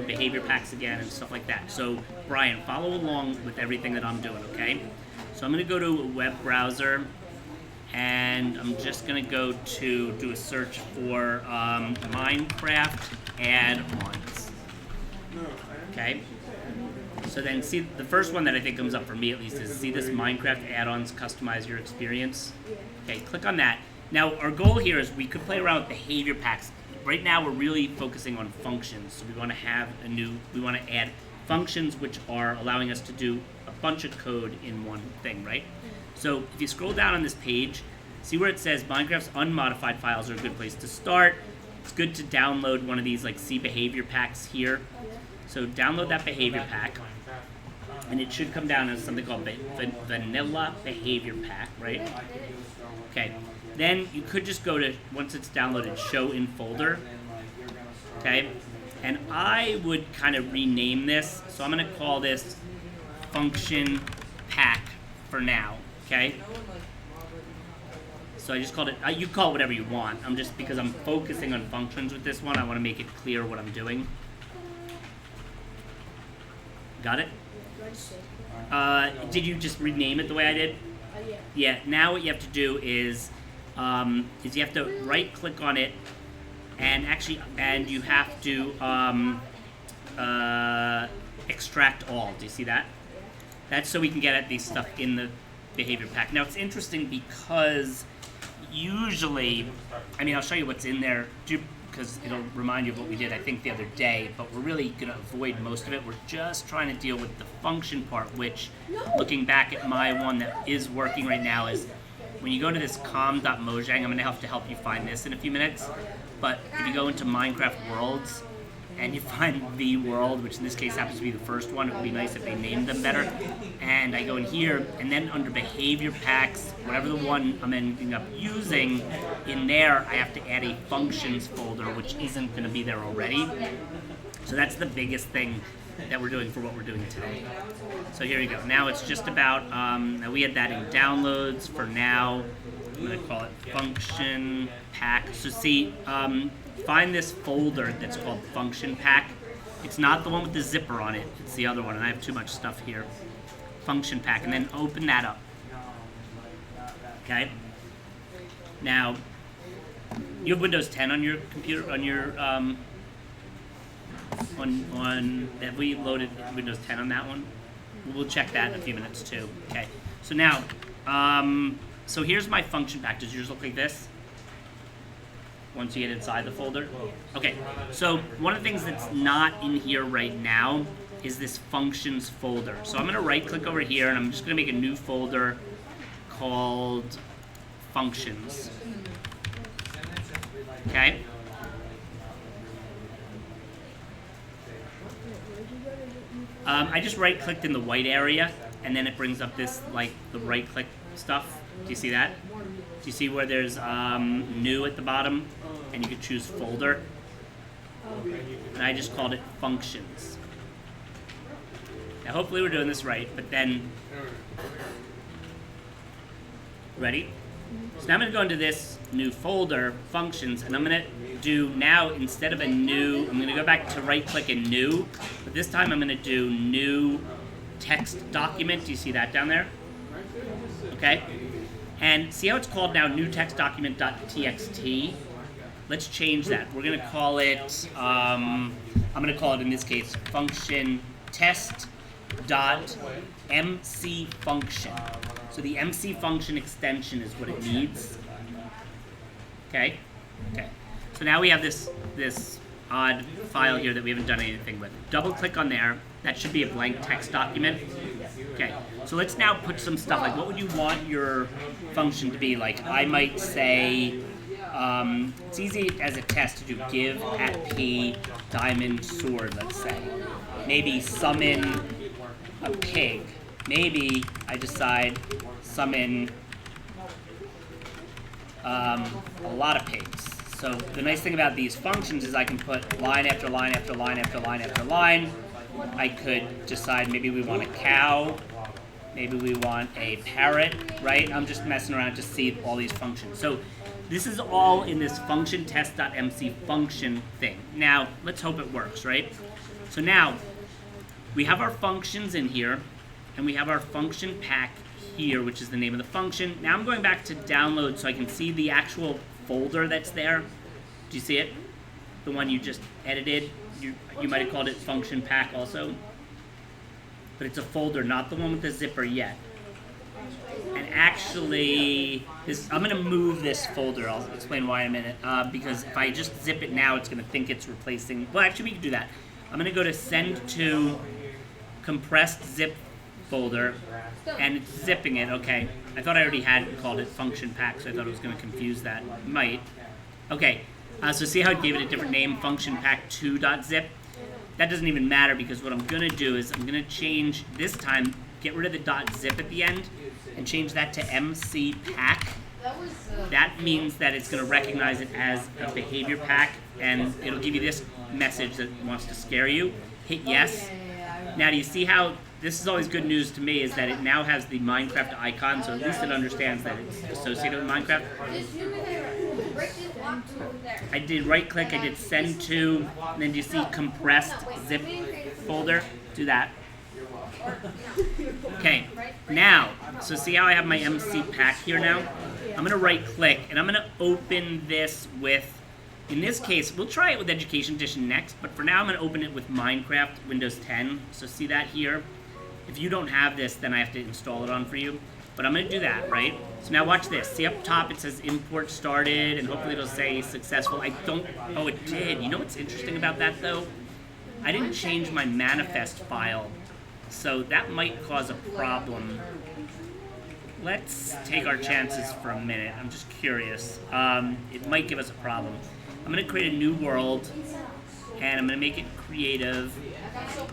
behavior packs again and stuff like that. So Brian, follow along with everything that I'm doing, okay? So I'm going to go to a web browser, and I'm just going to go to do a search for Minecraft add-ons. Okay? So then see, the first one that I think comes up for me at least is see this Minecraft add-ons customize your experience. Okay, click on that. Now our goal here is we could play around with behavior packs. Right now we're really focusing on functions. So we want to have we want to add functions which are allowing us to do a bunch of code in one thing, right? So if you scroll down on this page, see where it says Minecraft's unmodified files are a good place to start. It's good to download one of these like C behavior packs here. So download that behavior pack, and it should come down as something called vanilla behavior pack, right? Okay, then you could just go to, once it's downloaded, show in folder, okay? And I would kind of rename this, so I'm gonna call this function pack for now, okay? So I just called it, you call it whatever you want. I'm just, because I'm focusing on functions with this one, I want to make it clear what I'm doing. Got it? Did you just rename it the way I did? Yeah. Yeah, now what you have to do is you have to right click on it, and you have to extract all. Do you see that? That's so we can get at these stuff in the behavior pack. Now it's interesting because usually, I mean, I'll show you what's in there because it'll remind you of what we did, I think, the other day, but we're really going to avoid most of it. We're just trying to deal with the function part, which, looking back at my one that is working right now, is when you go to this com.mojang, I'm going to have to help you find this in a few minutes, but if you go into Minecraft Worlds, and you find the world, which in this case happens to be the first one, it would be nice if they named them better. And I go in here, and then under behavior packs, whatever the one I'm ending up using, in there I have to add a functions folder, which isn't going to be there already. So that's the biggest thing that we're doing for what we're doing today. So here you go. Now it's just about, now we had that in downloads for now. I'm going to call it function pack. So see, find this folder that's called function pack. It's not the one with the zipper on it, it's the other one, and I have too much stuff here. Function pack, and then open that up. Okay? Now, you have Windows 10 on your computer, on your, have we loaded Windows 10 on that one? We'll check that in a few minutes too. Okay, so now, so here's my function pack. Does yours look like this? Once you get inside the folder? Okay, so one of the things that's not in here right now is this functions folder. So I'm going to right click over here, and I'm just going to make a new folder called functions. Okay? I just right clicked in the white area, and then it brings up this, like, the right click stuff. Do you see that? Do you see where there's new at the bottom, and you can choose folder? And I just called it functions. Now hopefully we're doing this right, but then, ready? So now I'm going to go into this new folder, functions, and I'm going to do now, instead of a new, I'm going to go back to right click and new, but this time I'm going to do new text document. Do you see that down there? Okay. And see how it's called now new text document.txt? Let's change that. We're going to call it, I'm going to call it in this case function test.mc function. So the MC function extension is what it needs. Okay? Okay. So now we have this odd file here that we haven't done anything with. Double click on there. That should be a blank text document. Okay, so let's now put some stuff, like what would you want your function to be? Like I might say, it's easy as a test to do give at p diamond sword, let's say. Maybe summon a pig. Maybe I decide summon a lot of pigs. So the nice thing about these functions is I can put line after line after line after line after line. I could decide maybe we want a cow, maybe we want a parrot, right? I'm just messing around to see all these functions. So this is all in this function test.mc function thing. Now, let's hope it works, right? So now, we have our functions in here, and we have our function pack here, which is the name of the function. Now I'm going back to download so I can see the actual folder that's there. Do you see it? The one you just edited. You might have called it function pack also. But it's a folder, not the one with the zipper yet. And actually, I'm going to move this folder. I'll explain why in a minute. Because if I just zip it now, it's going to think it's replacing. Well, actually, we can do that. I'm going to go to send to compressed zip folder, and it's zipping it. Okay. I thought I already had called it function pack, so I thought it was going to confuse that. It might. Okay. So see how it gave it a different name, function pack 2.zip? That doesn't even matter because what I'm going to do is I'm going to change, this time, get rid of the .zip at the end and change that to MC pack. That means that it's going to recognize it as a behavior pack, and it'll give you this message that wants to scare you. Hit yes. Now do you see how, this is always good news to me, is that it now has the Minecraft icon, so at least it understands that it's associated with Minecraft. I did right click, I did send to, and then do you see compressed zip folder? Do that. Okay, now, so see how I have my MC pack here now? I'm going to right click, and I'm going to open this with, in this case, we'll try it with Education Edition next, but for now I'm going to open it with Minecraft Windows 10. So see that here? If you don't have this, then I have to install it on for you. But I'm going to do that, right? So now watch this. See up top it says import started, and hopefully it'll say successful. I don't, oh it did. You know what's interesting about that though? I didn't change my manifest file, so that might cause a problem. Let's take our chances for a minute. I'm just curious. It might give us a problem. I'm going to create a new world, and I'm going to make it creative,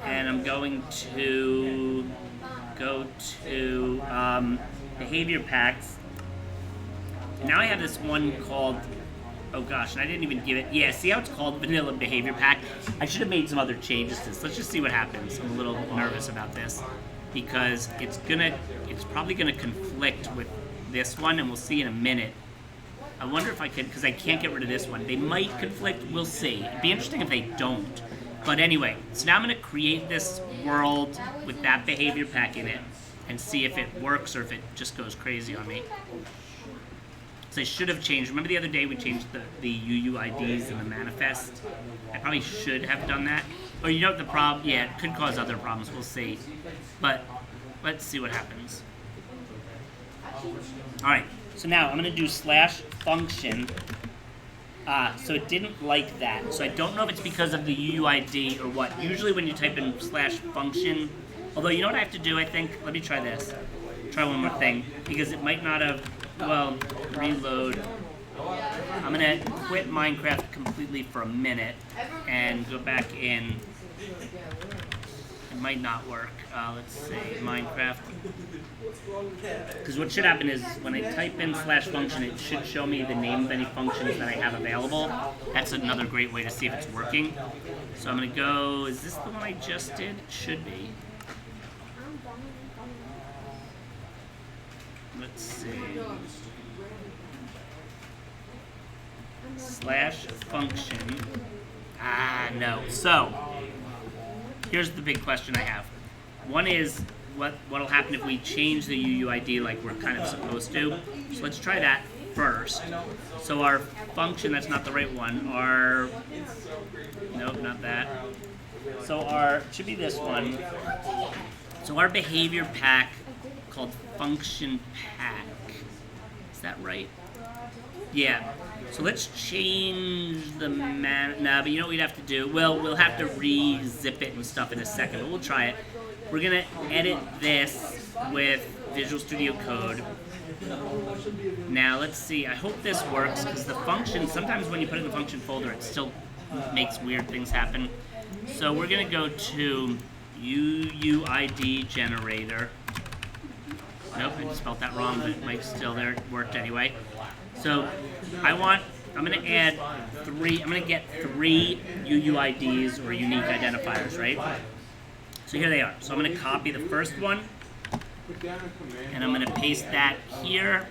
and I'm going to go to behavior packs. Now I have this one called, oh gosh, and I didn't even give it, yeah, see how it's called vanilla behavior pack? I should have made some other changes to this. Let's just see what happens. I'm a little nervous about this because it's probably gonna conflict with this one, and we'll see in a minute. I wonder if I could, because I can't get rid of this one. They might conflict, we'll see. It'd be interesting if they don't. But anyway, so now I'm going to create this world with that behavior pack in it and see if it works or if it just goes crazy on me. So I should have changed, remember the other day we changed the UUIDs in the manifest? I probably should have done that. Or you know what the problem, yeah, it could cause other problems, we'll see. But let's see what happens. Alright, so now I'm going to do /function. So it didn't like that. So I don't know if it's because of the UUID or what. Usually when you type in /function, although you know what I have to do, I think? Let me try this. Try one more thing. Because it might not have, well, reload. I'm going to quit Minecraft completely for a minute and go back in. It might not work. Let's see, Minecraft. Because what should happen is when I type in /function, it should show me the name of any functions that I have available. That's another great way to see if it's working. So I'm going to go, is this the one I just did? It should be. Let's see. /function. No. So, here's the big question I have. One is, what'll happen if we change the UUID like we're kind of supposed to? So let's try that first. So our function, that's not the right one. Nope, not that. So it should be this one. So our behavior pack called function pack. Is that right? Yeah. So let's change the but you know what we'd have to do? Well, we'll have to re-zip it and stuff in a second, but we'll try it. We're going to edit this with Visual Studio Code. Now, let's see. I hope this works, because the function, sometimes when you put it in the function folder, it still makes weird things happen. So we're going to go to UUID generator. Nope, I spelled that wrong, but it might still there. It worked anyway. So I'm going to add I'm going to get 3 UUIDs or unique identifiers, right? So here they are. So I'm going to copy the first one, and I'm going to paste that here.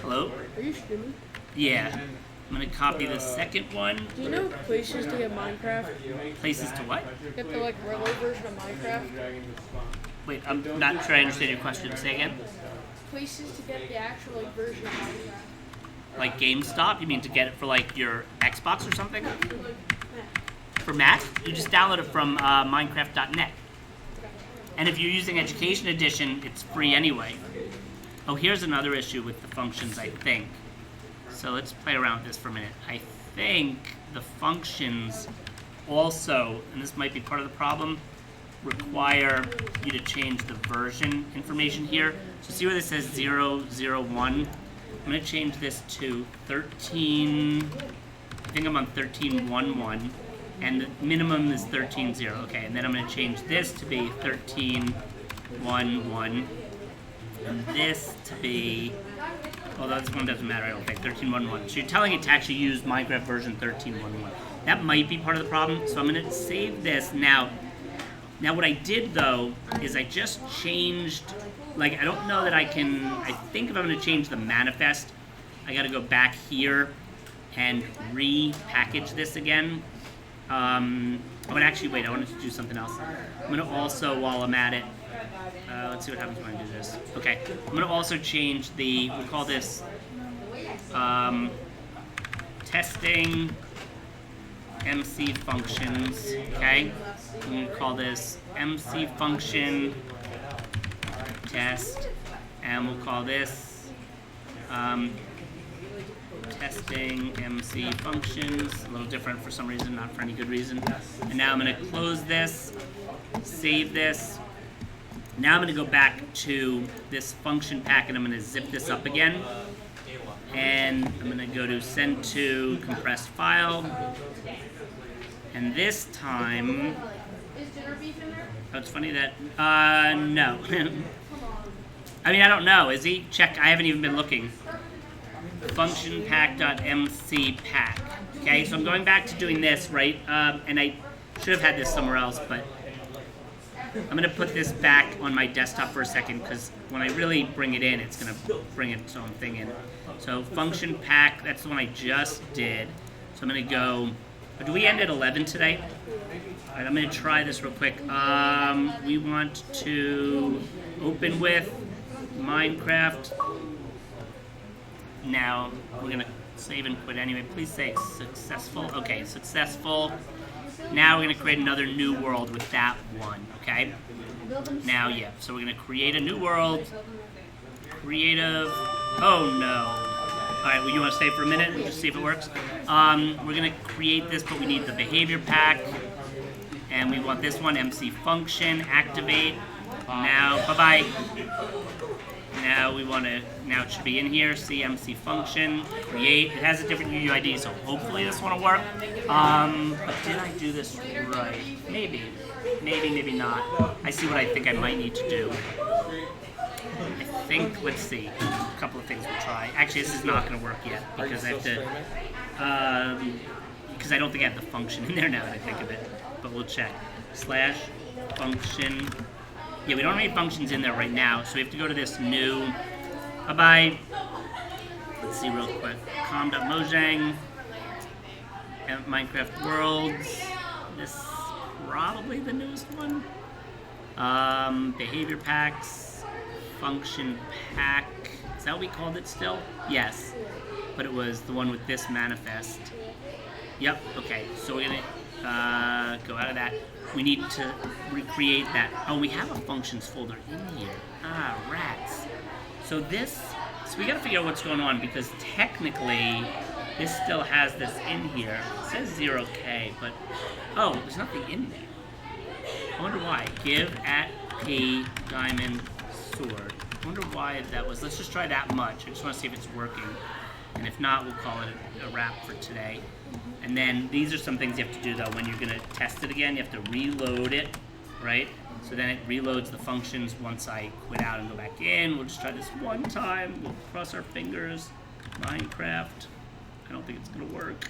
Hello? Are you streaming? Yeah. I'm going to copy the second one. Do you know places to get Minecraft? Places to what? Get the real version of Minecraft. Wait, I'm not sure I understand your question. Say again. Places to get the actual version of Minecraft. Like GameStop? You mean to get it for your Xbox or something? For Mac? You just download it from Minecraft.net. And if you're using Education Edition, it's free anyway. Oh, here's another issue with the functions, I think. So let's play around with this for a minute. I think the functions also, and this might be part of the problem, require you to change the version information here. So see where this says 001? I'm going to change this to 13, I think I'm on 13.1.1, and the minimum is 13.0. Okay, and then I'm going to change this to be 13.1.1, and this to be, although this one doesn't matter, I don't think, 13.1.1. So you're telling it to actually use Minecraft version 13.1.1. That might be part of the problem, so I'm going to save this now. Now what I did though is I just changed, I don't know that I think if I'm going to change the manifest, I got to go back here and repackage this again. Actually wait, I wanted to do something else. I'm going to also, while I'm at it, let's see what happens when I do this. Okay, I'm going to also change we'll call this testing MC functions, okay? I'm going to call this MC function test, and we'll call this testing MC functions. A little different for some reason, not for any good reason. And now I'm going to close this, save this. Now I'm going to go back to this function pack and I'm going to zip this up again. And I'm going to go to send to compressed file. And this time, oh, it's funny that, no. I mean, I don't know. Is he? Check. I haven't even been looking. Function pack.mc pack. Okay, so I'm going back to doing this, right? And I should have had this somewhere else, but I'm going to put this back on my desktop for a second because when I really bring it in, it's going to bring its own thing in. So function pack, that's the one I just did. So I'm going to go, do we end at 11 today? All right, I'm going to try this real quick. We want to open with Minecraft. Now, we're going to save and quit anyway. Please say successful. Okay, successful. Now we're going to create another new world with that one, okay? Now, yeah, so we're going to create a new world. Creative. Oh, no. All right, well, you want to stay for a minute and just see if it works? We're going to create this, but we need the behavior pack. And we want this one, MC function, activate. Now, bye-bye. Now we want to, now it should be in here, CMC function, create. It has a different UUID, so hopefully this one will work. But did I do this right? Maybe, maybe not. I see what I think I might need to do. I think, let's see, a couple of things we'll try. Actually, this is not going to work yet, because I have to, because I don't think I have the function in there now that I think of it. But we'll check. Slash function. Yeah, we don't have any functions in there right now, so we have to go to this new, bye-bye. Let's see real quick. com.mojang, Minecraft Worlds. This is probably the newest one. Behavior packs, function pack. Is that what we called it still? Yes, but it was the one with this manifest. Yep, okay, so we're gonna go out of that. We need to recreate that. Oh, we have a functions folder in here. Ah, rats. So we gotta figure out what's going on because technically this still has this in here. It says 0k, but oh, there's nothing in there. I wonder why. Give at p diamond sword. I wonder why that was. Let's just try that much. I just want to see if it's working. And if not, we'll call it a wrap for today. And then these are some things you have to do though when you're gonna test it again. You have to reload it, right? So then it reloads the functions once I quit out and go back in. We'll just try this one time. We'll cross our fingers. Minecraft. I don't think it's gonna work.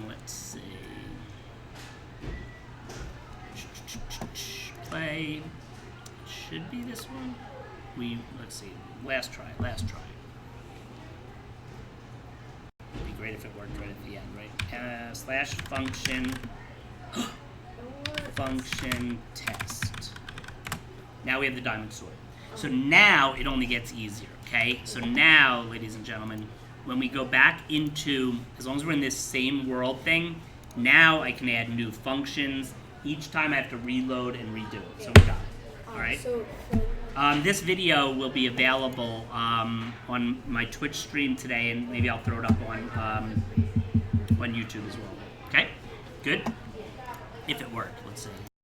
Let's see. Play. Should be this one. Let's see. Last try. right if it worked right at the end, right? Slash function function test. Now we have the diamond sword. So now it only gets easier, okay? So now, ladies and gentlemen, when we go back into, as long as we're in this same world thing, now I can add new functions. Each time I have to reload and redo it. So we got it, all right? This video will be available on my Twitch stream today, and maybe I'll throw it up on YouTube as well. Okay? Good? If it worked, let's see.